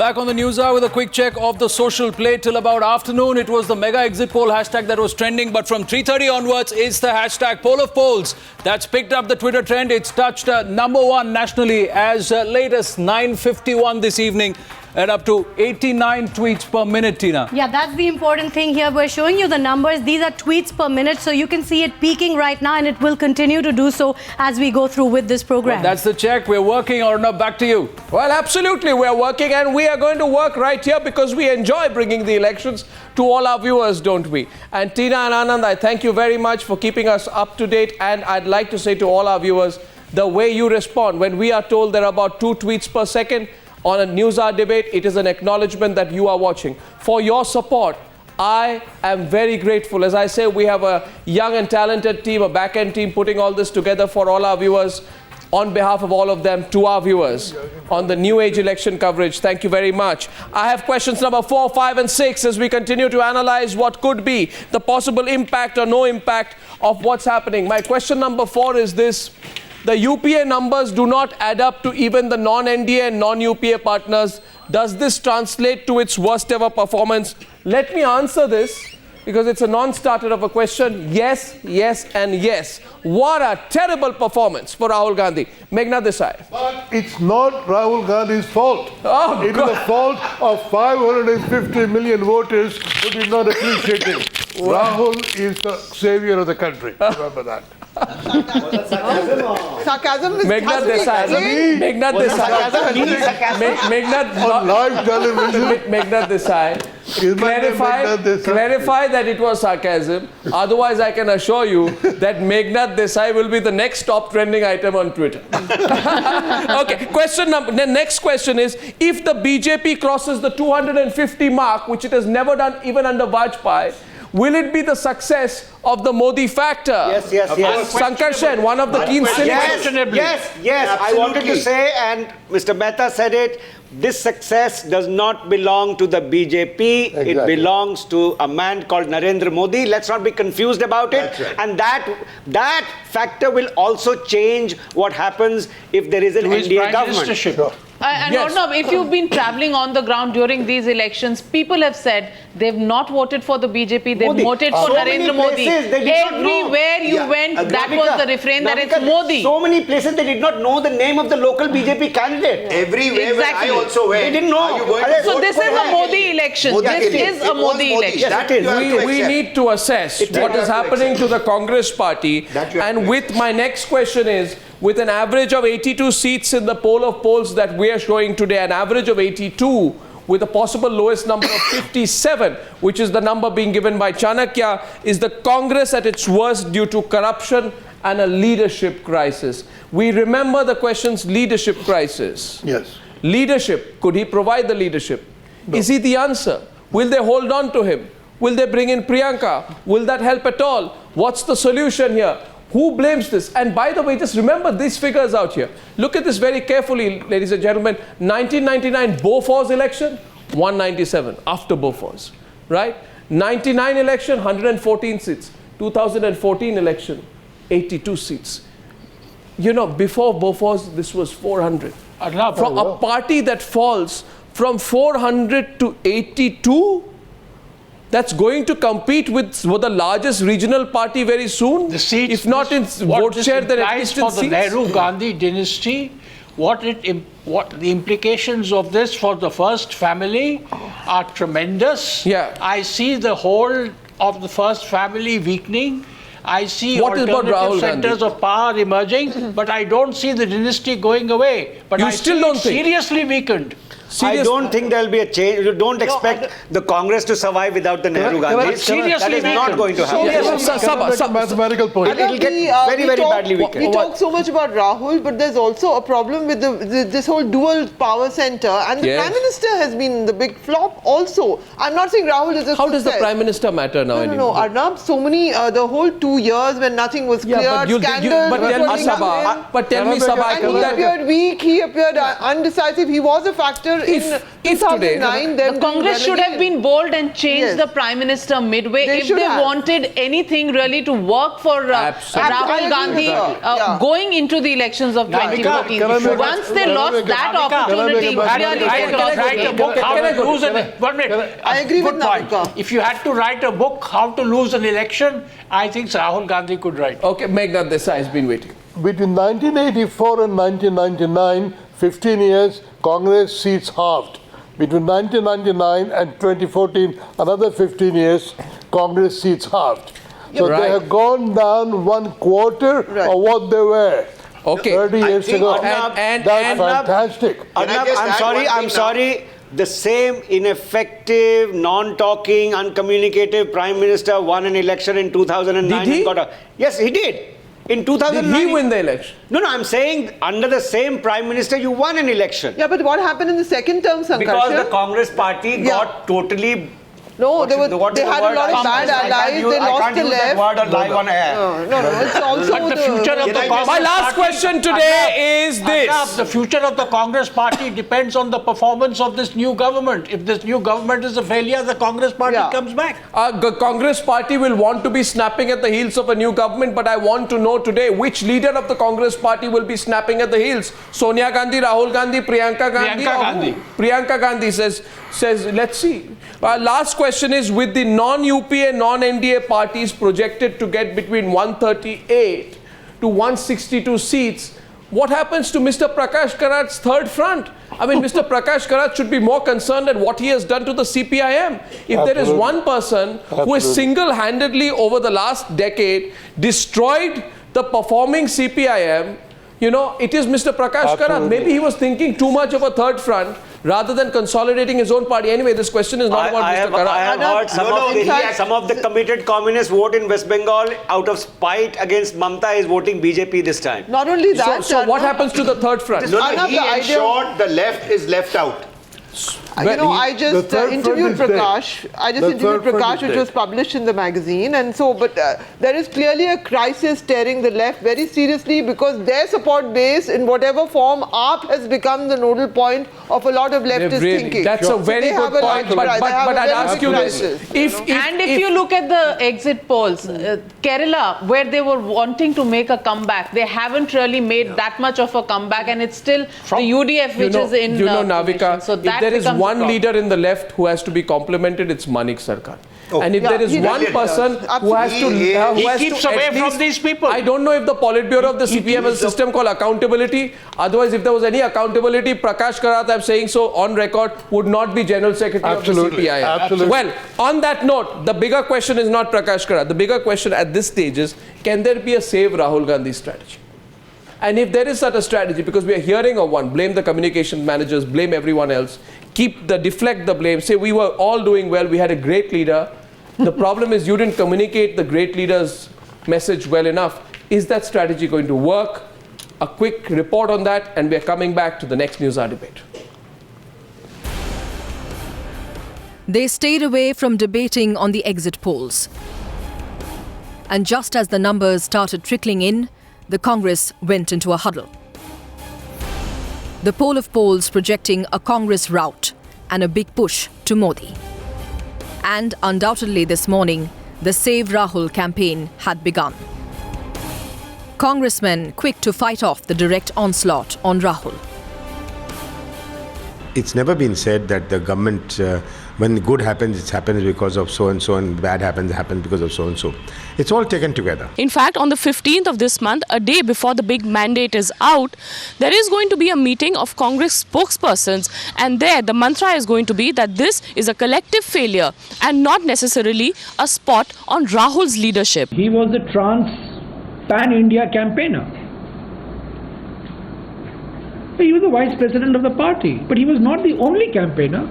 Back on the news hour with a quick check of the social play. Till about afternoon, it was the mega exit poll hashtag that was trending. But from 3:30 onwards, it's the hashtag poll of polls that's picked up the Twitter trend. It's touched #1 nationally as late as 9:51 this evening. And up to 89 tweets per minute, Tina. Yeah, that's the important thing here. We're showing you the numbers. These are tweets per minute, so you can see it peaking right now, and it will continue to do so as we go through with this program. Well, that's the check. We're working, or not. Back to you. Well, absolutely, we're working, and we are going to work right here because we enjoy bringing the elections to all our viewers, don't we? And Tina and Anand, I thank you very much for keeping us up to date, and I'd like to say to all our viewers, the way you respond when we are told there are about 2 tweets per second, on a news hour debate, it is an acknowledgement that you are watching. For your support, I am very grateful. As I say, we have a young and talented team, a back-end team putting all this together for all our viewers. On behalf of all of them, to our viewers on the New Age election coverage, thank you very much. I have questions number 4, 5 and 6 as we continue to analyze what could be the possible impact or no impact of what's happening. My question number 4 is this. The UPA numbers do not add up to even the non-NDA and non-UPA partners. Does this translate to its worst ever performance? Let me answer this because it's a non-starter of a question. Yes, yes and yes. What a terrible performance for Rahul Gandhi. Meghna Desai. But it's not Rahul Gandhi's fault. Oh, it is the fault of 550 million voters who did not appreciate him. Rahul is the savior of the country. Remember that. Sarcasm is Meghna Desai. Meghna Desai. On live television. Meghna Desai. Clarify that it was sarcasm. Otherwise, I can assure you that Meghna Desai will be the next top trending item on Twitter. Okay, the next question is, if the BJP crosses the 250 mark, which it has never done even under Vajpayee, will it be the success of the Modi factor? Yes. Sankarshan, one of the keen cynics. Yes. I wanted to say, and Mr. Mehta said it, this success does not belong to the BJP. Exactly. It belongs to a man called Narendra Modi. Let's not be confused about it. That's right. And that factor will also change what happens if there is an NDA government. Sure. And Yes. Arnab, if you've been travelling on the ground during these elections, people have said they've not voted for the BJP, they've Modi. voted for So many Narendra Modi. places they did not know. Everywhere you went, that was the refrain that it's Modi. So many places they did not know the name of the local BJP candidate. Everywhere Exactly. where I also went. They didn't know. Are you going to So vote this for is a him? Modi election. Modi This election. is It a was Modi election. Yes, it is. You have to We accept. need to assess what is happening to the Congress party. That you have And to with my next question is, with an average of 82 seats in the poll of polls that we are showing today, an average of 82, with a possible lowest number of 57, which is the number being given by Chanakya, is the Congress at its worst due to corruption and a leadership crisis. We remember the question's leadership crisis. Yes. Leadership, could he provide the leadership? No. Is he the answer? Will they hold on to him? Will they bring in Priyanka? Will that help at all? What's the solution here? Who blames this? And by the way, just remember these figures out here. Look at this very carefully, ladies and gentlemen. 1999 Bofors election, 197 after Bofors, right? 99 election, 114 seats. 2014 election, 82 seats. You know, before Bofors, this was 400. From a party that falls from 400 to 82, that's going to compete with the largest regional party very soon. The seats, if not in vote share, then at least in for the seats. Nehru-Gandhi dynasty, what the implications of this for the first family are tremendous. Yeah. I see the whole of the first family weakening. I see What is about Rahul alternative Gandhi? centers of power emerging, but I don't see the dynasty going away. But You I still see don't it think? seriously weakened. I don't think there will be a change. You don't expect the Congress to survive without the Nehru Gandhi. seriously That is not weakened. going to happen. Mathematical point. It will get very, very badly weakened. We talk so much about Rahul, but there's also a problem with this whole dual power center, and the Yes. Prime Minister has been the big flop also. I'm not saying Rahul is a How does the success. Prime Minister matter now No, anymore? Arnab, so many, the whole 2 years when nothing was clear, Yeah, but scandals but were tell me, rolling Sabha, in. but tell me, Sabha, And he appeared weak, he appeared undecisive. He was a factor better in 2009 than The Congress should have been bold and changed Yes. the Prime Minister midway They if should they have. wanted anything really to work for Absolutely. Rahul I agree Gandhi with her. Yeah. going into the elections of 2014. can I make a- Once they can I lost make a- that can I make a- opportunity, can I make a- clearly can I they make Write lost a the game. book how to lose an Can I agree with Good point. Navika. If you had to write a book how to lose an election, I think Rahul Gandhi could write. Okay, Meghnad Desai has been waiting. Between 1984 and 1999, 15 years, Congress seats halved. Between 1999 and 2014, another 15 years, Congress seats halved. So Right. they have gone down 1/4 Right. of what they were Okay. 30 years think ago. and- That's and- fantastic. Arnab, just I'm add sorry, one I'm thing sorry. The same ineffective, non-talking, uncommunicative Prime Minister won an election in 2009. Did he? and got a, yes, he did. In Did 2009. he win the election? No, I'm saying under the same Prime Minister, you won an election. Yeah, but what happened in the second term, Sankarshan? Because the Congress party Yeah. got totally. No, they What is had the a word? lot of I bad can't allies. use- They I lost can't the use that left. word on live on air. No, it's also But the future of the Congress My last question today is this. Arnab, the future of the Congress party depends on the performance of this new government. If this new government is a failure, the Congress party Yeah. comes back. Congress party will want to be snapping at the heels of a new government, but I want to know today which leader of the Congress party will be snapping at the heels. Sonia Gandhi, Rahul Gandhi, Priyanka Gandhi? Priyanka or who? Gandhi. Priyanka Gandhi says, let's see. Last question is, with the non-UPA, non-NDA parties projected to get between 138 to 162 seats, what happens to Mr. Prakash Karat's third front? I mean, Mr. Prakash Karat should be more concerned at what he has done to the CPIM. If there is Absolutely. one person who has single-handedly over the last decade destroyed the performing CPIM, you know, it is Mr. Prakash Karat. Absolutely. Maybe he was thinking too much of a third front rather than consolidating his own party. Anyway, this question is not about I Mr. have Karat. heard some No, of the committed communist vote in West Bengal out of spite against Mamta is voting BJP this time. Not only that, So what Arnab, happens to the third front? No, Arnab, he the idea- ensured the left is left out. I just the third interviewed front is Prakash. dead. I just The interviewed third front Prakash, is which dead. was published in the magazine, and so. But there is clearly a crisis staring the left very seriously because their support base, in whatever form, AAP has become the nodal point of a lot of leftist Really, thinking. that's a very they good have a point. large cri- they have But a I'd very ask big you this: crisis, if You look at the exit polls, Kerala, where they were wanting to make a comeback, they haven't really made that much of a comeback, and it's still the UDF which is in Navika, position. So if that there is becomes a one problem. leader in the left who has to be complimented, it's Manik Sarkar. And if Yeah, there is he one does. person who has to, He who has keeps to away at from least- these people. I don't know if the Politburo of the CPM has a system called accountability. Otherwise, if there was any accountability, Prakash Karat, I'm saying so on record, would not be General Secretary Absolutely, of the CPIM. absolutely. Well, on that note, the bigger question is not Prakash Karat. The bigger question at this stage is, can there be a save Rahul Gandhi strategy? And if there is such a strategy, because we are hearing of one, blame the communication managers, blame everyone else, deflect the blame, say we were all doing well, we had a great leader. The problem is you didn't communicate the great leader's message well enough. Is that strategy going to work? A quick report on that, and we are coming back to the next Newshour debate. They stayed away from debating on the exit polls. And just as the numbers started trickling in, the Congress went into a huddle. The poll of polls projecting a Congress rout and a big push to Modi. And undoubtedly this morning, the Save Rahul campaign had begun. Congressmen quick to fight off the direct onslaught on Rahul. It's never been said that the government, when good happens, it happens because of so-and-so, and bad happens because of so-and-so. It's all taken together. In fact, on the 15th of this month, a day before the big mandate is out, there is going to be a meeting of Congress spokespersons, and there the mantra is going to be that this is a collective failure and not necessarily a spot on Rahul's leadership. He was a pan-India campaigner. He was the vice president of the party, but he was not the only campaigner.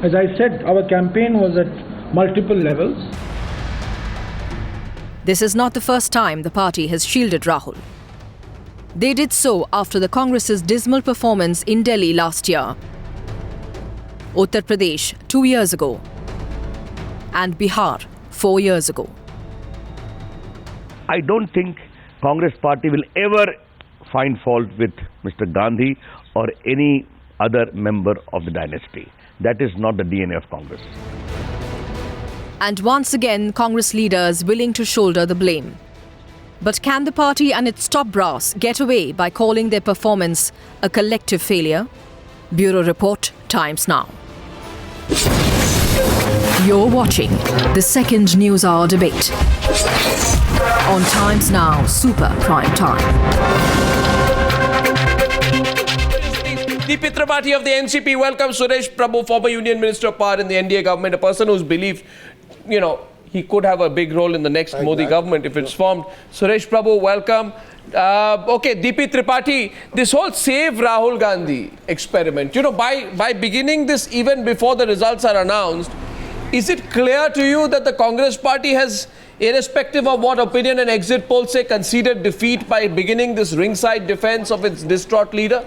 As I said, our campaign was at multiple levels. This is not the first time the party has shielded Rahul. They did so after the Congress's dismal performance in Delhi last year, Uttar Pradesh 2 years ago, and Bihar 4 years ago. I don't think Congress party will ever find fault with Mr. Gandhi or any other member of the dynasty. That is not the DNA of Congress. And once again, Congress leaders willing to shoulder the blame. But can the party and its top brass get away by calling their performance a collective failure? Bureau Report, Times Now. You're watching the second News Hour debate on Times Now Super Prime Time. The Pitrapati of the NCP welcomes Suresh Prabhu, former Union Minister of Power in the NDA government, a person who's believed, he could have a big role in the next Modi government if it's formed. Suresh Prabhu, welcome. Okay, DP Tripathi, this whole Save Rahul Gandhi experiment, by beginning this even before the results are announced, is it clear to you that the Congress party has, irrespective of what opinion and exit polls say, conceded defeat by beginning this ringside defense of its distraught leader?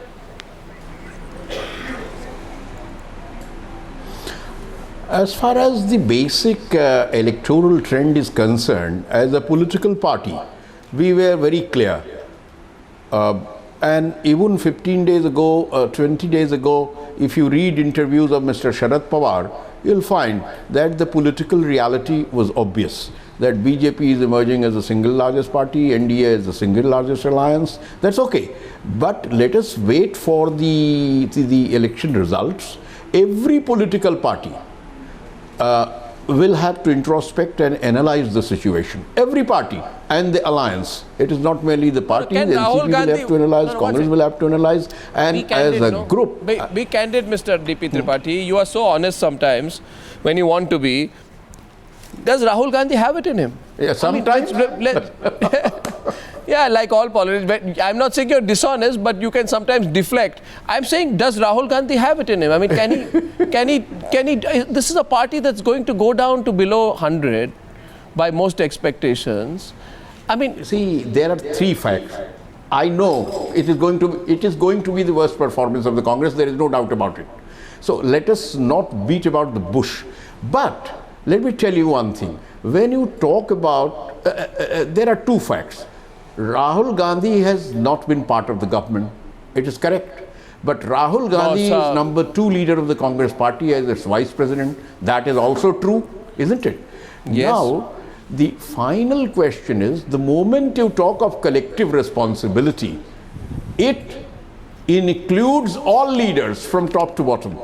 As far as the basic electoral trend is concerned, as a political party, we were very clear. And even 15 days ago, 20 days ago, if you read interviews of Mr. Sharad Pawar, you'll find that the political reality was obvious. That BJP is emerging as the single largest party, NDA is the single largest alliance. That's okay. But let us wait for the election results. Every political party will have to introspect and analyze the situation. Every party and the alliance. It is not merely the party, the NCP will have to analyze, Congress will have to analyze, and as a group. Be candid, Mr. DP Tripathi. You are so honest sometimes when you want to be. Does Rahul Gandhi have it in him? Yeah, sometimes. Yeah, like all politicians. I'm not saying you're dishonest, but you can sometimes deflect. I'm saying, does Rahul Gandhi have it in him? I mean, can he, this is a party that's going to go down to below 100 by most expectations. I mean, see, there are three facts. I know it is going to be the worst performance of the Congress. There is no doubt about it. So let us not beat about the bush. But let me tell you one thing. When you talk about, there are two facts. Rahul Gandhi has not been part of the government. It is correct. But Rahul Gandhi is number 2 leader of the Congress party as its vice president. That is also true, isn't it? Yes. Now, the final question is, the moment you talk of collective responsibility, it includes all leaders from top to bottom.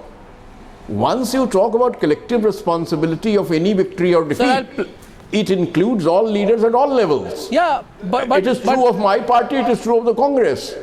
Once you talk about collective responsibility of any victory or defeat, it includes all leaders at all levels. Yeah, but it is true of my party, it is true of the Congress.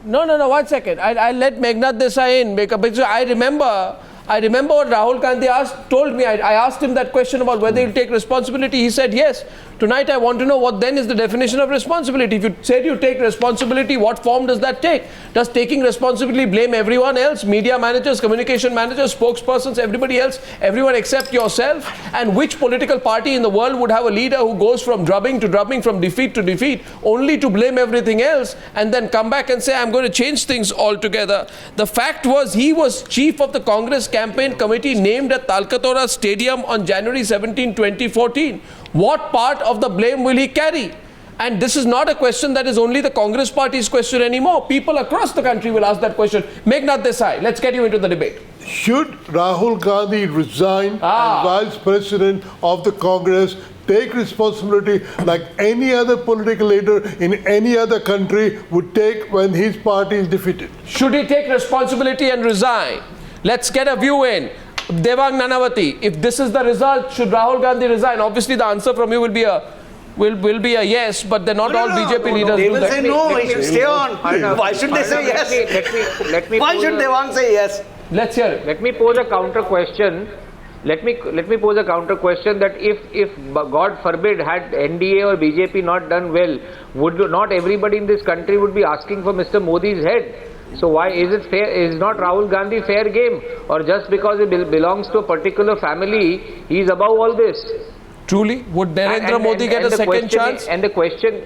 No, 1 second. I'll let Meghnad Desai in because I remember what Rahul Gandhi told me. I asked him that question about whether he'll take responsibility. He said yes. Tonight I want to know what then is the definition of responsibility. If you said you take responsibility, what form does that take? Does taking responsibility blame everyone else? Media managers, communication managers, spokespersons, everybody else, everyone except yourself? And which political party in the world would have a leader who goes from drubbing to drubbing, from defeat to defeat, only to blame everything else and then come back and say, I'm going to change things altogether? The fact was, he was chief of the Congress campaign committee named at Talkatore Stadium on January 17, 2014. What part of the blame will he carry? And this is not a question that is only the Congress party's question anymore. People across the country will ask that question. Meghnad Desai, let's get you into the debate. Should Rahul Gandhi resign as vice president of the Congress, take responsibility like any other political leader in any other country would take when his party is defeated? Should he take responsibility and resign? Let's get a view in. Devang Nanavati, if this is the result, should Rahul Gandhi resign? Obviously, the answer from you will be a yes, but they're not all BJP leaders. They will say no. He should stay on. Why should they say yes? Let me Why should Devang say yes? Let's hear it. Let me pose a counter question. Let me pose a counter question that if God forbid had NDA or BJP not done well, would not everybody in this country would be asking for Mr. Modi's head? So why is it fair? Is not Rahul Gandhi fair game? Or just because he belongs to a particular family, he is above all this? Truly? Would Narendra Modi get a second chance? And the question...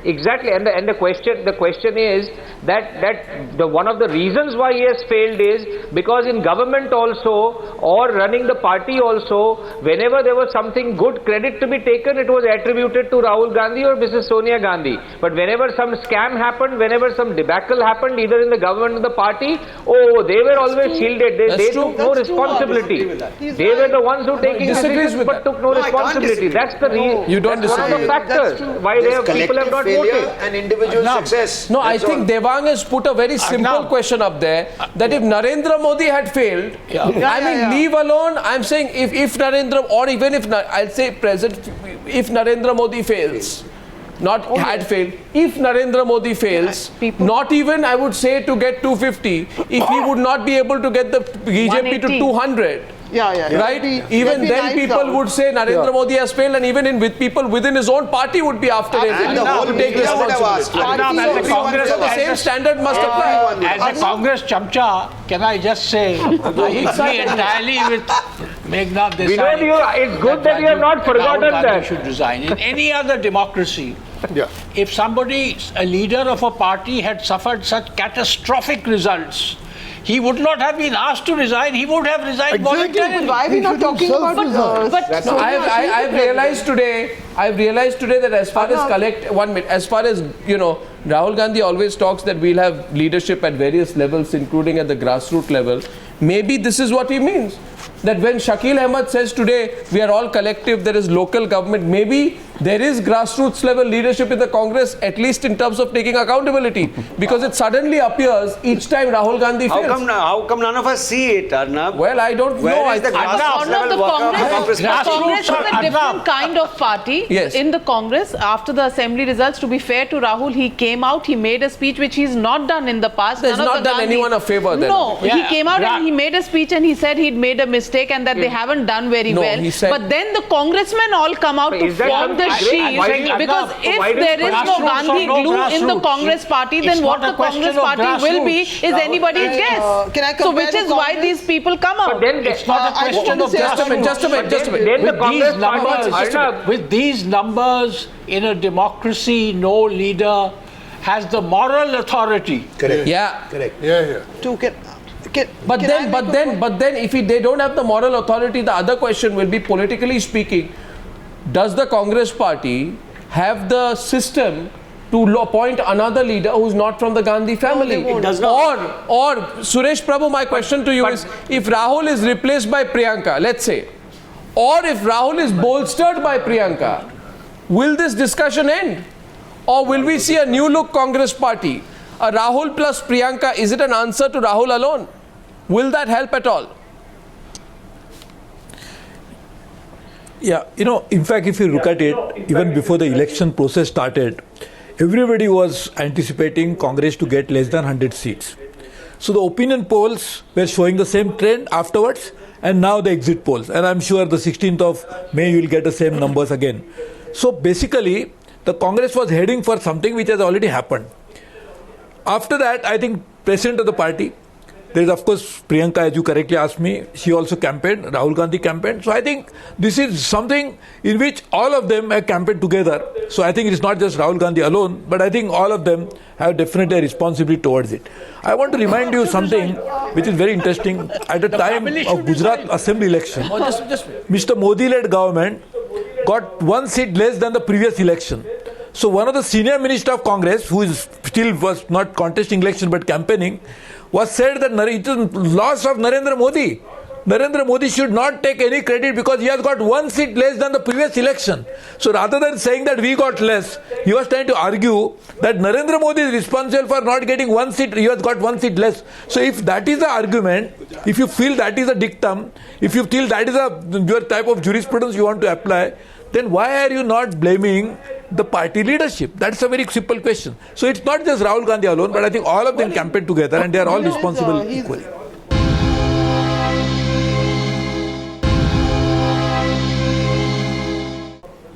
Exactly, and the question is that one of the reasons why he has failed is because in government also or running the party also, whenever there was something good credit to be taken, it was attributed to Rahul Gandhi or Mrs. Sonia Gandhi. But whenever some scam happened, whenever some debacle happened, either in the government or the party, they were always shielded. They took no responsibility. They were the ones who taking decisions but took no responsibility. That's the reason. You don't disagree. One of the factors why people have not voted. And individual success. No, I think Devang has put a very simple question up there, that if Narendra Modi had failed, leave alone, I'm saying if Narendra, or even if, I'll say present, if Narendra Modi fails, not had failed, if Narendra Modi fails, not even I would say to get 250, if he would not be able to get the BJP to 200, right? Even then people would say Narendra Modi has failed, and even with people within his own party would be after him to take responsibility. So the same standard must apply. As a Congress chamcha, can I just say, I agree entirely with Meghna Desai. It's good that you have not forgotten that. Should resign. In any other democracy, if somebody, a leader of a party, had suffered such catastrophic results, he would not have been asked to resign. He would have resigned voluntarily. Why are we not talking about? I've realized today that as far as as far as Rahul Gandhi always talks that we'll have leadership at various levels, including at the grassroots level. Maybe this is what he means. That when Shakil Ahmed says today we are all collective, there is local government, maybe there is grassroots level leadership in the Congress, at least in terms of taking accountability, because it suddenly appears each time Rahul Gandhi fails. How come none of us see it, Arnab? Well, I don't know. Where is the grassroots level work of the Congress? Congress is a different kind of party. Yes. In the Congress, after the assembly results, to be fair to Rahul, he came out, he made a speech which he's not done in the past. He's not done anyone a favor then. No, he came out and he made a speech and he said he'd made a mistake and that they haven't done very well. He said, but then the congressmen all come out to form the shield, because if there is no Gandhi glue in the Congress party, then what the Congress party will be is anybody's guess. So which is why these people come out. But then it's not a question of just a minute. With these numbers in a democracy, no leader has the moral authority. Correct. Yeah. Correct. But then if they don't have the moral authority, the other question will be, politically speaking, does the Congress party have the system to appoint another leader who's not from the Gandhi family? It does not. Or Suresh Prabhu, my question to you is, if Rahul is replaced by Priyanka, let's say, or if Rahul is bolstered by Priyanka, will this discussion end? Or will we see a new look Congress party? A Rahul plus Priyanka, is it an answer to Rahul alone? Will that help at all? Yeah, in fact, if you look at it, even before the election process started, everybody was anticipating Congress to get less than 100 seats. So the opinion polls were showing the same trend afterwards, and now the exit polls. And I'm sure the 16th of May you will get the same numbers again. So basically, the Congress was heading for something which has already happened. After that, I think president of the party, there is of course Priyanka, as you correctly asked me, she also campaigned, Rahul Gandhi campaigned. So I think this is something in which all of them have campaigned together. So I think it is not just Rahul Gandhi alone, but I think all of them have definitely a responsibility towards it. I want to remind you something which is very interesting. At the time of Gujarat Assembly election, Mr. Modi-led government got one seat less than the previous election. So one of the senior minister of Congress, who is still was not contesting election but campaigning, was said that it is loss of Narendra Modi. Narendra Modi should not take any credit because he has got one seat less than the previous election. So rather than saying that we got less, he was trying to argue that Narendra Modi is responsible for not getting one seat, he has got one seat less. So if that is the argument, if you feel that is a dictum, if you feel that is your type of jurisprudence you want to apply, then why are you not blaming the party leadership? That's a very simple question. So it's not just Rahul Gandhi alone, but I think all of them campaigned together and they are all responsible equally.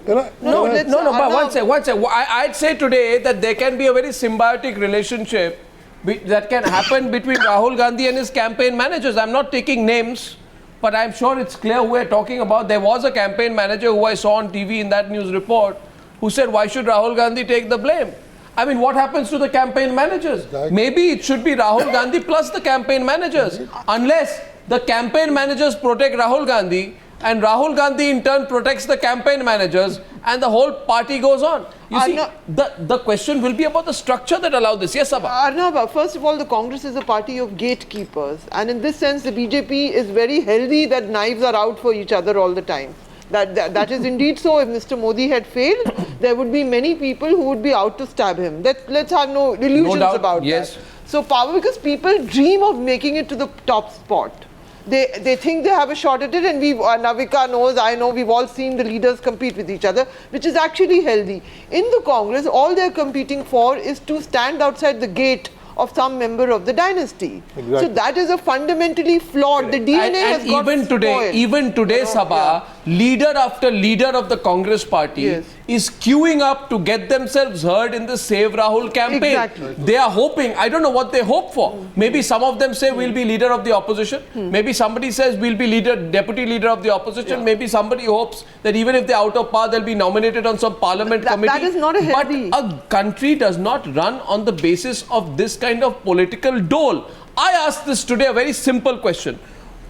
But one second. I'd say today that there can be a very symbiotic relationship that can happen between Rahul Gandhi and his campaign managers. I'm not taking names, but I'm sure it's clear who we're talking about. There was a campaign manager who I saw on TV in that news report who said, why should Rahul Gandhi take the blame? I mean, what happens to the campaign managers? Exactly. Maybe it should be Rahul Gandhi plus the campaign managers. Unless the campaign managers protect Rahul Gandhi and Rahul Gandhi in turn protects the campaign managers and the whole party goes on. You see, the question will be about the structure that allowed this. Yes, Sabha. Arnab, first of all, the Congress is a party of gatekeepers. And in this sense, the BJP is very healthy that knives are out for each other all the time. That is indeed so. If Mr. Modi had failed, there would be many people who would be out to stab him. Let's have no illusions about that. So power, because people dream of making it to the top spot. They think they have a shot at it, and Navika knows, I know, we've all seen the leaders compete with each other, which is actually healthy. In the Congress, all they're competing for is to stand outside the gate of some member of the dynasty. Exactly. So that is a fundamentally flawed. The DNA has got spoiled. Even today, Sabha, leader after leader of the Congress party is queuing up to get themselves heard in the Save Rahul campaign. Exactly. They are hoping, I don't know what they hope for. Maybe some of them say we'll be leader of the opposition. Maybe somebody says we'll be deputy leader of the opposition. Maybe somebody hopes that even if they're out of power, they'll be nominated on some parliament committee. That is not a healthy. But a country does not run on the basis of this kind of political dole. I asked this today, a very simple question.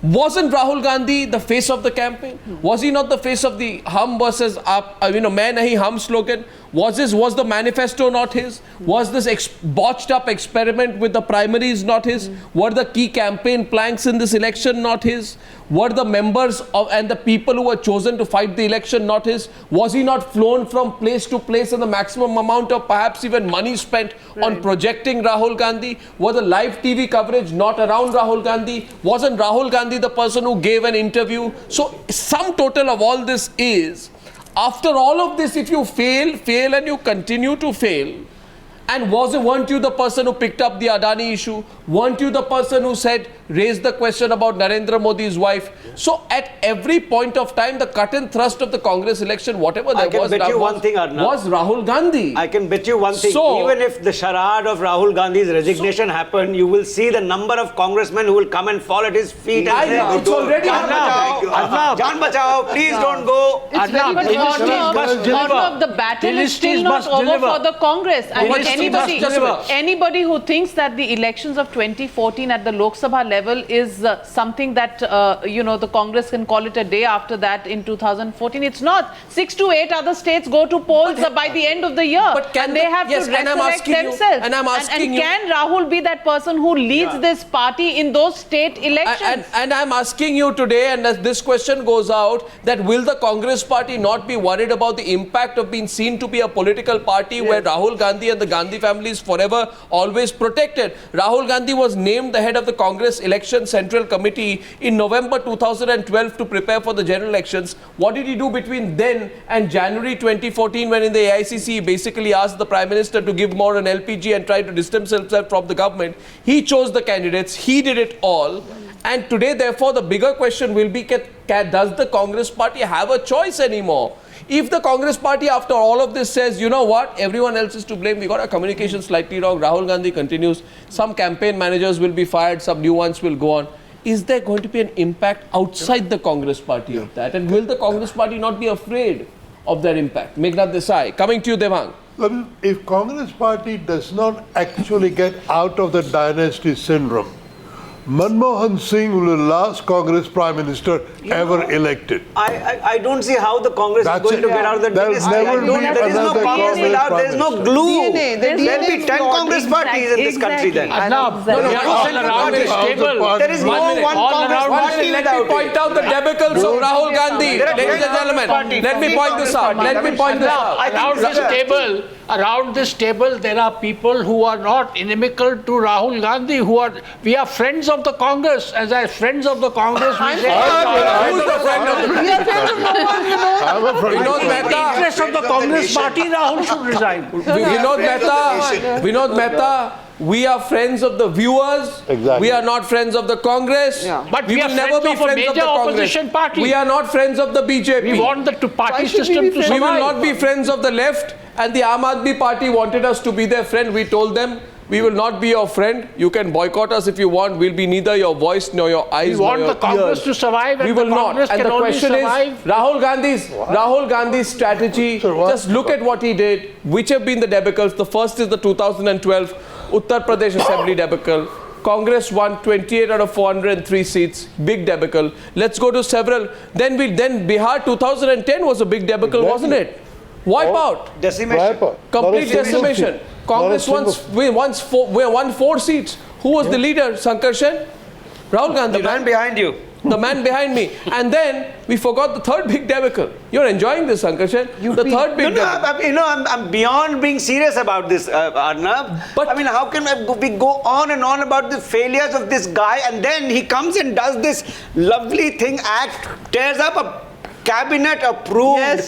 Wasn't Rahul Gandhi the face of the campaign? Was he not the face of the hum versus main nahi hum slogan? Was the manifesto not his? Was this botched up experiment with the primaries not his? Were the key campaign planks in this election not his? Were the members and the people who were chosen to fight the election not his? Was he not flown from place to place and the maximum amount of perhaps even money spent on projecting Rahul Gandhi? Was the live TV coverage not around Rahul Gandhi? Wasn't Rahul Gandhi the person who gave an interview? So sum total of all this is, after all of this, if you fail and you continue to fail, and weren't you the person who picked up the Adani issue? Weren't you the person who raised the question about Narendra Modi's wife? So at every point of time, the cut and thrust of the Congress election, whatever there was, was Rahul Gandhi. I can bet you one thing. So, even if the charade of Rahul Gandhi's resignation happened, you will see the number of congressmen who will come and fall at his feet and say, it's already happened. Jaan bachao, please don't go. The battle is still not over for the Congress. Anybody who thinks that the elections of 2014 at the Lok Sabha level is something that the Congress can call it a day after that in 2014, it's not. 6 to 8 other states go to polls by the end of the year, and they have to resurrect themselves. And can Rahul be that person who leads this party in those state elections? And I'm asking you today, and as this question goes out, that will the Congress party not be worried about the impact of being seen to be a political party where Rahul Gandhi and the Gandhi family is forever always protected? Rahul Gandhi was named the head of the Congress Election Central Committee in November 2012 to prepare for the general elections. What did he do between then and January 2014, when in the AICC he basically asked the Prime Minister to give more on LPG and try to distance himself from the government? He chose the candidates. He did it all. And today, therefore, the bigger question will be, does the Congress party have a choice anymore? If the Congress party, after all of this, says, you know what, everyone else is to blame, we got our communication slightly wrong, Rahul Gandhi continues, some campaign managers will be fired, some new ones will go on, is there going to be an impact outside the Congress party of that? And will the Congress party not be afraid of their impact? Meghnad Desai, coming to you, Devang. Well, if Congress party does not actually get out of the dynasty syndrome, Manmohan Singh will be the last Congress Prime Minister ever elected. I don't see how the Congress is going to get out of the dynasty. There is no Congress without, there is no glue. There will be 10 Congress parties in this country then. There is no one Congress party without. Let me point out the debacles of Rahul Gandhi. Ladies and gentlemen, let me point this out. Around this table, there are people who are not inimical to Rahul Gandhi, we are friends of the Congress. As friends of the Congress, we say, who's the friend of the Vinod Mehta. The interest of the Congress party, Rahul should resign. Vinod Mehta, we are friends of the viewers. Exactly. We are not friends of the Congress. But we will never be friends of the Congress. Party. We are not friends of the BJP. We want the party system to survive. We will not be friends of the left. And the Aam Aadmi party wanted us to be their friend. We told them, We will not be your friend. You can boycott us if you want. We'll be neither your voice nor your eyes. We want nor your the Congress ears. to survive, and we will the Congress not. And can the only question survive. is Rahul Gandhi's strategy. Just look at what he did. Which have been the debacles? The first is the 2012 Uttar Pradesh Assembly debacle. Congress won 28 out of 403 seats. Big debacle. Let's go to several. Then Bihar 2010 was a big debacle, wasn't it? Wipe out. Decimation. Complete decimation. Congress won 4 seats. Who was the leader? Sankarshan? Rahul Gandhi. The man behind you. The man behind me. And then we forgot the third big debacle. You're enjoying this, Sankarshan. The third big debacle. I'm beyond being serious about this, Arnab. But I mean, how can we go on and on about the failures of this guy, and then he comes and does this lovely thing, tears up a cabinet approved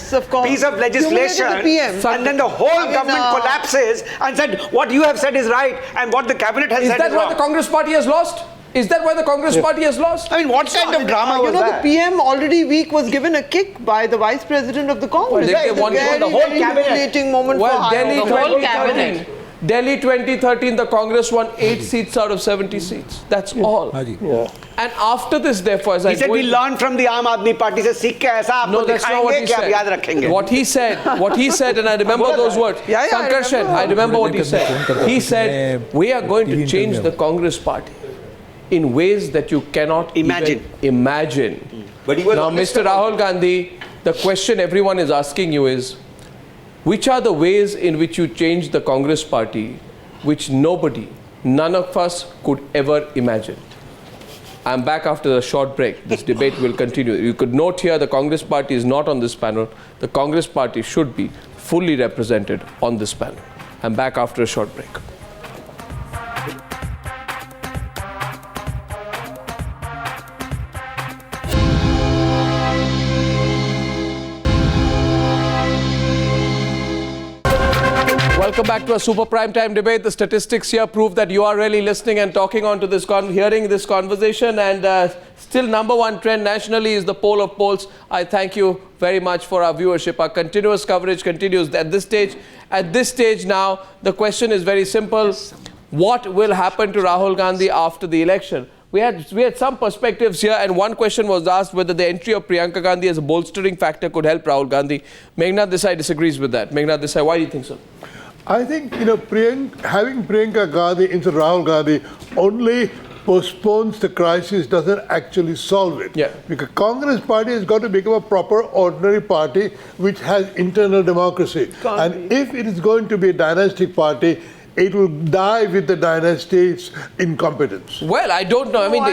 piece of legislation, and then the whole government collapses and said what you have said is right and what the cabinet has said is wrong. Is that why the Congress party has lost? Is that why the Congress party has lost? I mean, what kind of drama was that? The PM already week was given a kick by the Vice President of the Congress. Well, they wanted the whole cabinet. Moment for Delhi, the whole cabinet. Delhi 2013, the Congress won 8 seats out of 70 seats. That's all. And after this, therefore, as he said, we learned from the Aam Aadmi Party. No, that's not what he said. What he said, and I remember those words. Sankarshan, I remember what he said. He said, we are going to change the Congress party in ways that you cannot imagine. But now, Mr. Rahul Gandhi, the question everyone is asking you is, which are the ways in which you change the Congress party, which none of us could ever imagine? I'm back after a short break. This debate will continue. You could note here the Congress party is not on this panel. The Congress party should be fully represented on this panel. I'm back after a short break. Welcome back to a super prime time debate. The statistics here prove that you are really listening and talking on to this, hearing this conversation. And still number one trend nationally is the poll of polls. I thank you very much for our viewership. Our continuous coverage continues. At this stage now, the question is very simple. What will happen to Rahul Gandhi after the election? We had some perspectives here, and one question was asked whether the entry of Priyanka Gandhi as a bolstering factor could help Rahul Gandhi. Meghnad Desai disagrees with that. Meghnad Desai, why do you think so? I think, having Priyanka Gandhi instead of Rahul Gandhi only postpones the crisis, doesn't actually solve it. Because Congress party has got to become a proper ordinary party which has internal democracy. And if it is going to be a dynastic party, it will die with the dynasty's incompetence. Well, I don't know. I mean,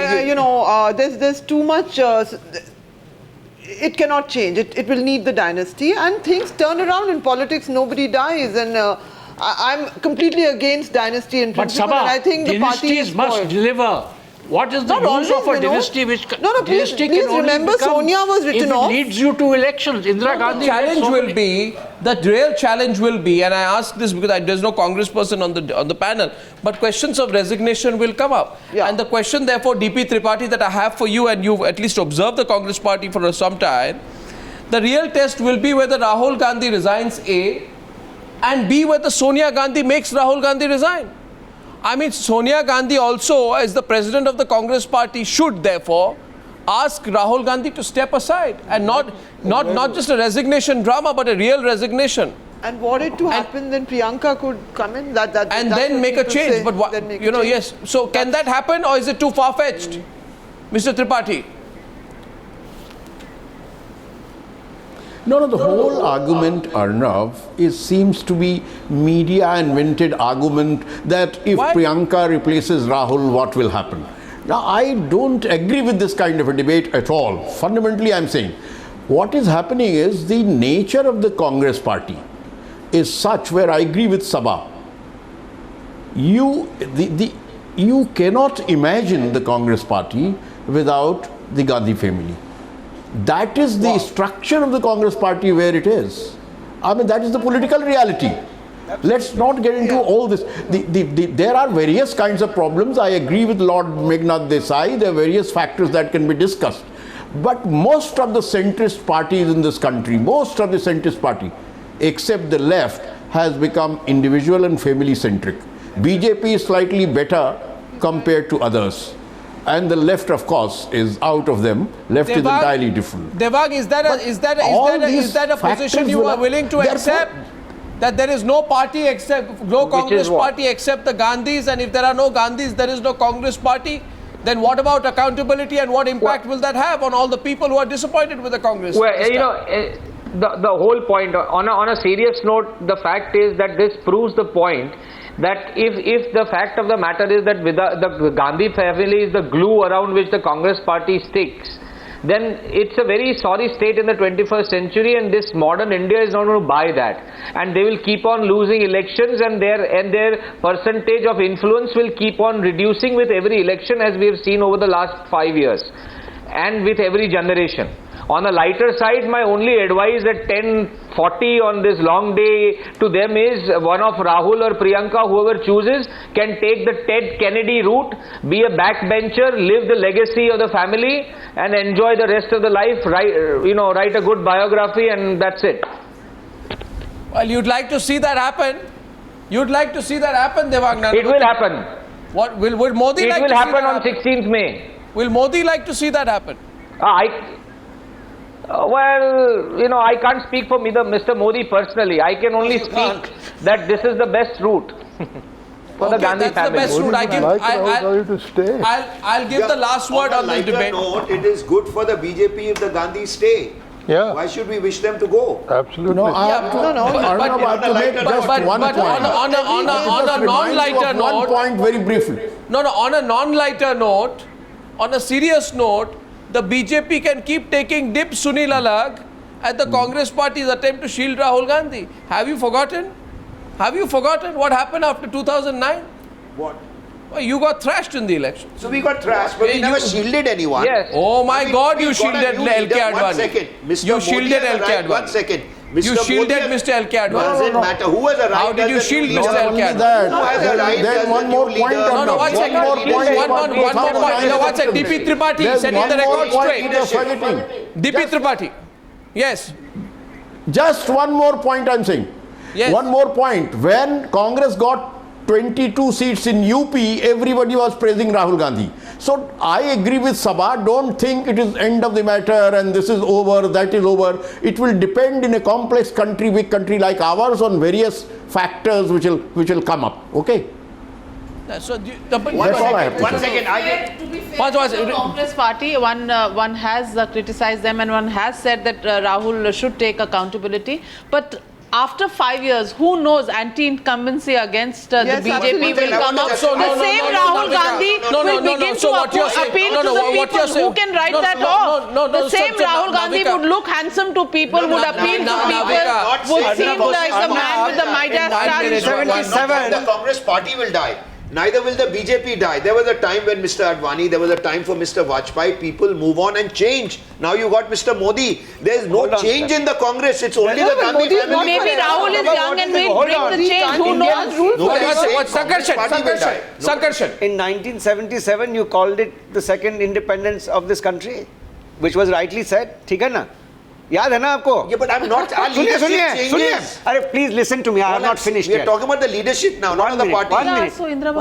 there's too much. It cannot change. It will need the dynasty, and things turn around in politics. Nobody dies, and I'm completely against dynasty in principle. But Sabha, and I think the party is must deliver. What is the use of a dynasty which please remember Sonia was written off. If it leads you to elections, Indira Gandhi. The real challenge will be, and I ask this because there's no Congress person on the panel, but questions of resignation will come up. And the question, therefore, DP Tripathi, that I have for you, and you've at least observed the Congress party for some time, the real test will be whether Rahul Gandhi resigns, A, and B, whether Sonia Gandhi makes Rahul Gandhi resign. I mean, Sonia Gandhi also, as the president of the Congress party, should therefore ask Rahul Gandhi to step aside, and not just a resignation drama, but a real resignation. And were it to happen, then Priyanka could come in. And then make a change. But what, yes. So can that happen, or is it too far-fetched, Mr. Tripathi? No, the whole argument, Arnav, seems to be media-invented argument that if Priyanka replaces Rahul, what will happen? Now, I don't agree with this kind of a debate at all. Fundamentally, I'm saying, what is happening is the nature of the Congress party is such where I agree with Sabha. You cannot imagine the Congress party without the Gandhi family. That is the structure of the Congress party where it is. I mean, that is the political reality. Let's not get into all this. There are various kinds of problems. I agree with Lord Meghnad Desai. There are various factors that can be discussed. But most of the centrist parties in this country, except the left, has become individual and family centric. BJP is slightly better compared to others. And the left, of course, is out of them. Left is entirely different. Devang, is that a position you are willing to accept? That there is no party except, no Congress party except the Gandhis, and if there are no Gandhis, there is no Congress party? Then what about accountability, and what impact will that have on all the people who are disappointed with the Congress? Well, you know, the whole point, on a serious note, the fact is that this proves the point that if the fact of the matter is that the Gandhi family is the glue around which the Congress party sticks, then it's a very sorry state in the 21st century, and this modern India is not going to buy that. And they will keep on losing elections, and their percentage of influence will keep on reducing with every election, as we have seen over the last 5 years, and with every generation. On a lighter side, my only advice at 10:40 on this long day to them is one of Rahul or Priyanka, whoever chooses, can take the Ted Kennedy route, be a backbencher, live the legacy of the family, and enjoy the rest of the life. Write a good biography, and that's it. Well, you'd like to see that happen. You'd like to see that happen, Devang. It will happen. What will Modi like to see? It will happen on 16th May. Will Modi like to see that happen? Well, you know, I can't speak for Mr. Modi personally. I can only speak that this is the best route for the Gandhi family. That's the best route. I'll give the last word on this debate. Note, it is good for the BJP if the Gandhis stay. Yeah. Why should we wish them to go? Absolutely. No, Arnav, to make just one point. On a non-lighter note. One point very briefly. No, on a non-lighter note, on a serious note, the BJP can keep taking dips, Sunil Alag, at the Congress party's attempt to shield Rahul Gandhi. Have you forgotten? Have you forgotten what happened after 2009? What? Well, you got thrashed in the election. So we got thrashed, but we never shielded anyone. Yes. Oh my God, you shielded LK Advani. 1 second. Mr. You shielded LK Advani. 1 second. You shielded Mr. LK Advani. Doesn't matter. Who has a right? How did you shield Mr. LK Advani? Who has a right? There's one more point. No, 1 second. One second. DP Tripathi, setting the record straight. DP Tripathi. Yes. Just one more point I'm saying. Yes. One more point. When Congress got 22 seats in UP, everybody was praising Rahul Gandhi. So I agree with Sabha. Don't think it is end of the matter and this is over, that is over. It will depend in a complex country, big country like ours, on various factors which will come up. Okay. So One second. To be fair to the Congress party, one has criticized them and one has said that Rahul should take accountability. But after 5 years, who knows, anti-incumbency against the BJP will come up. The same Rahul Gandhi will begin to appeal to the people. Who can write that off? The same Rahul Gandhi would look handsome to people, would appeal to people, would seem like the man with the Midas touch. The Congress party will die. Neither will the BJP die. There was a time when Mr. Advani, there was a time for Mr. Vajpayee, people move on and change. Now you got Mr. Modi. There is no change in the Congress. It's only the Gandhi family. Maybe Rahul is young and will bring the change. Who knows? Sankarshan. In 1977, you called it the second independence of this country, which was rightly said. ठीक है ना? याद है ना आपको? Yeah, but I'm not. सुनिए. Please listen to me. I have not finished yet. We are talking about the leadership now, not the party. 1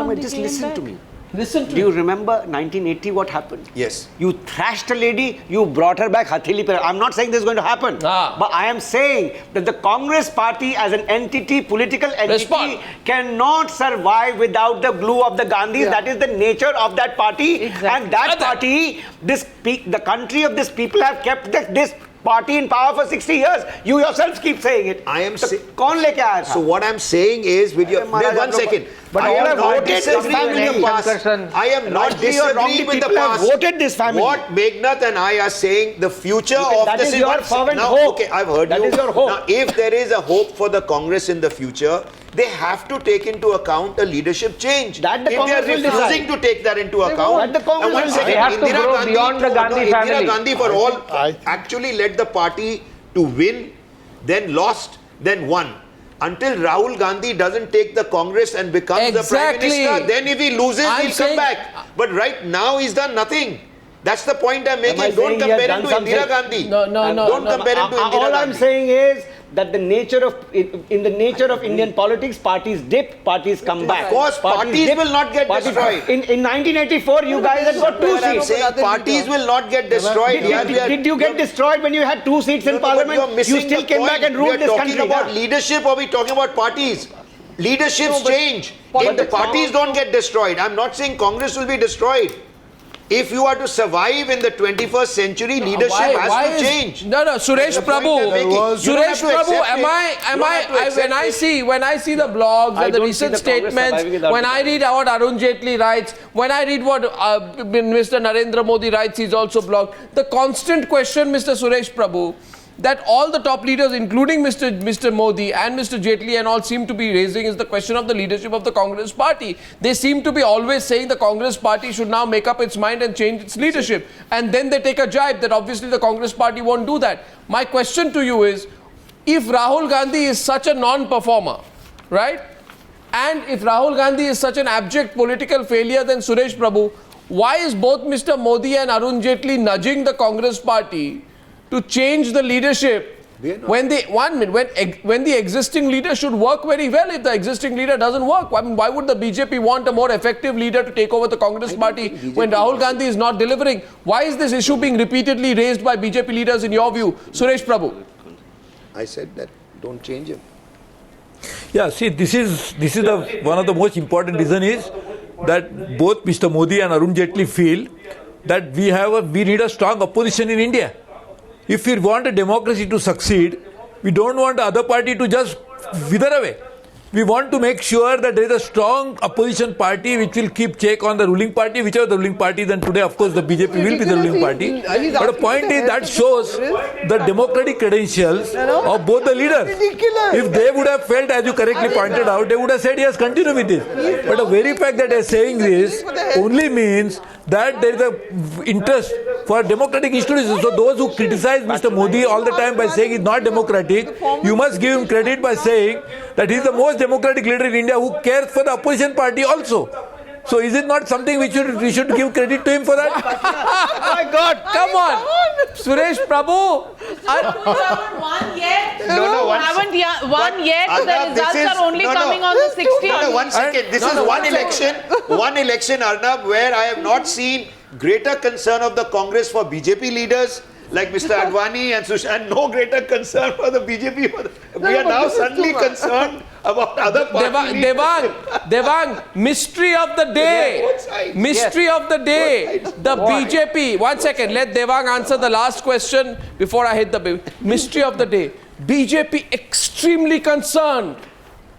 minute. Just listen to me. Do you remember 1980 what happened? Yes. You thrashed a lady, you brought her back Hatheli per. I'm not saying this is going to happen. But I am saying that the Congress party as an entity, political entity, cannot survive without the glue of the Gandhis. Yeah. That is the nature of that party. Exactly. And that party, the country of this people have kept this party in power for 60 years. You yourselves keep saying it. I am saying. So what I'm saying is, with your 1 second. But I am not disagreeing with the past. I am not disagreeing with the past. Voted this family. What Meghnad and I are saying, the future of this is your fervent hope. Okay, I've heard you. That is your hope. Now, if there is a hope for the Congress in the future, they have to take into account a leadership change. That the Congress if they are refusing to take that into account, they have to grow beyond the Gandhi family. Indira Gandhi for all actually led the party to win, then lost, then won. Until Rahul Gandhi doesn't take the Congress and becomes the Prime Minister, then if he loses, he'll come back. But right now, he's done nothing. That's the point I'm making. Don't compare him to Indira Gandhi. No. Don't compare him to Indira Gandhi. All I'm saying is that the nature of in the nature of Indian politics, parties dip, parties come back. Of course, parties will not get destroyed. In 1984, you guys had got 2 seats. Parties will not get destroyed. Did you get destroyed when you had 2 seats in Parliament? You still came back and ruled this country. We are talking about leadership, or are we talking about parties? Leaderships change. If the parties don't get destroyed, I'm not saying Congress will be destroyed. If you are to survive in the 21st century, leadership has to change. No, Suresh Prabhu. Suresh Prabhu, when I see the blogs and the recent statements, when I read what Arun Jaitley writes, when I read what Mr. Narendra Modi writes, he's also blogged. The constant question, Mr. Suresh Prabhu, that all the top leaders, including Mr. Modi and Mr. Jaitley and all, seem to be raising is the question of the leadership of the Congress party. They seem to be always saying the Congress party should now make up its mind and change its leadership. And then they take a jibe that obviously the Congress party won't do that. My question to you is, if Rahul Gandhi is such a non-performer, right? And if Rahul Gandhi is such an abject political failure, then Suresh Prabhu, why is both Mr. Modi and Arun Jaitley nudging the Congress party to change the leadership when the existing leader should work very well? If the existing leader doesn't work, I mean, why would the BJP want a more effective leader to take over the Congress party when Rahul Gandhi is not delivering? Why is this issue being repeatedly raised by BJP leaders in your view? Suresh Prabhu. I said that don't change him. Yeah, see, this is one of the most important reason is that both Mr. Modi and Arun Jaitley feel that we need a strong opposition in India. If we want a democracy to succeed, we don't want the other party to just wither away. We want to make sure that there is a strong opposition party which will keep check on the ruling party, whichever the ruling party. Then today, of course, the BJP will be the ruling party. But the point is that shows the democratic credentials of both the leaders. If they would have felt, as you correctly pointed out, they would have said, yes, continue with this. But the very fact that they are saying this only means that there is an interest for democratic institutions. So those who criticize Mr. Modi all the time by saying he's not democratic, you must give him credit by saying that he's the most democratic leader in India who cares for the opposition party also. So is it not something we should give credit to him for that? Oh my God, come on. Suresh Prabhu. You haven't won yet. You haven't won yet. The results are only coming on the 16th. No, 1 second. This is one election, Arnab, where I have not seen greater concern of the Congress for BJP leaders like Mr. Advani and no greater concern for the BJP. We are now suddenly concerned about other parties. Devang, mystery of the day. Mystery of the day. The BJP. 1 second. Let Devang answer the last question before I hit the mystery of the day. BJP extremely concerned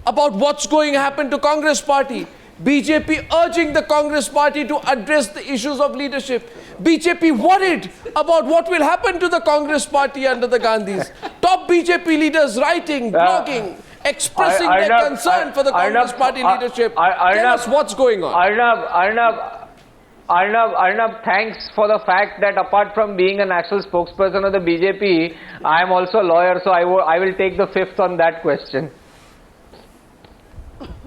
about what's going to happen to Congress party. BJP urging the Congress party to address the issues of leadership. BJP worried about what will happen to the Congress party under the Gandhis. Top BJP leaders writing, blogging, expressing their concern for the Congress party leadership. Tell us what's going on. Arnab, thanks for the fact that apart from being a national spokesperson of the BJP, I am also a lawyer, so I will take the fifth on that question.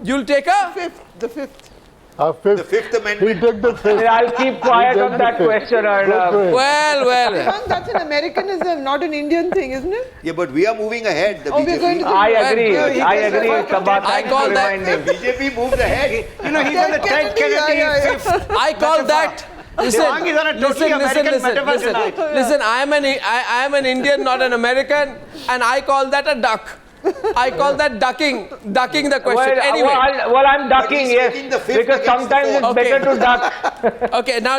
You'll take a? The fifth. The Fifth Amendment. He took the fifth. I'll keep quiet on that question, Arnab. Well. That's an Americanism, not an Indian thing, isn't it? Yeah, but we are moving ahead. The BJP. I agree. Sabha, I call that. BJP moved ahead. You know, he's on the Ted Kennedy fifth. I call that. Listen, I am an Indian, not an American, and I call that a duck. I call that ducking the question. Anyway. Well, I'm ducking, yes, because sometimes it's better to duck. Okay, now,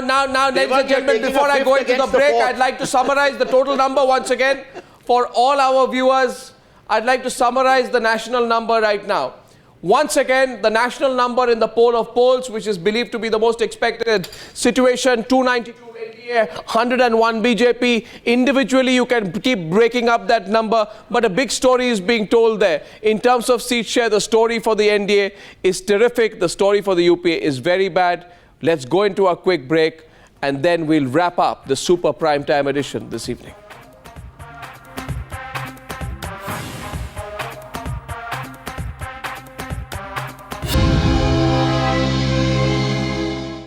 ladies and gentlemen, before I go into the break, I'd like to summarize the total number once again. For all our viewers, I'd like to summarize the national number right now. Once again, the national number in the poll of polls, which is believed to be the most expected situation, 292 NDA, 101 BJP. Individually, you can keep breaking up that number, but a big story is being told there. In terms of seat share, the story for the NDA is terrific. The story for the UPA is very bad. Let's go into a quick break, and then we'll wrap up the super prime time edition this evening.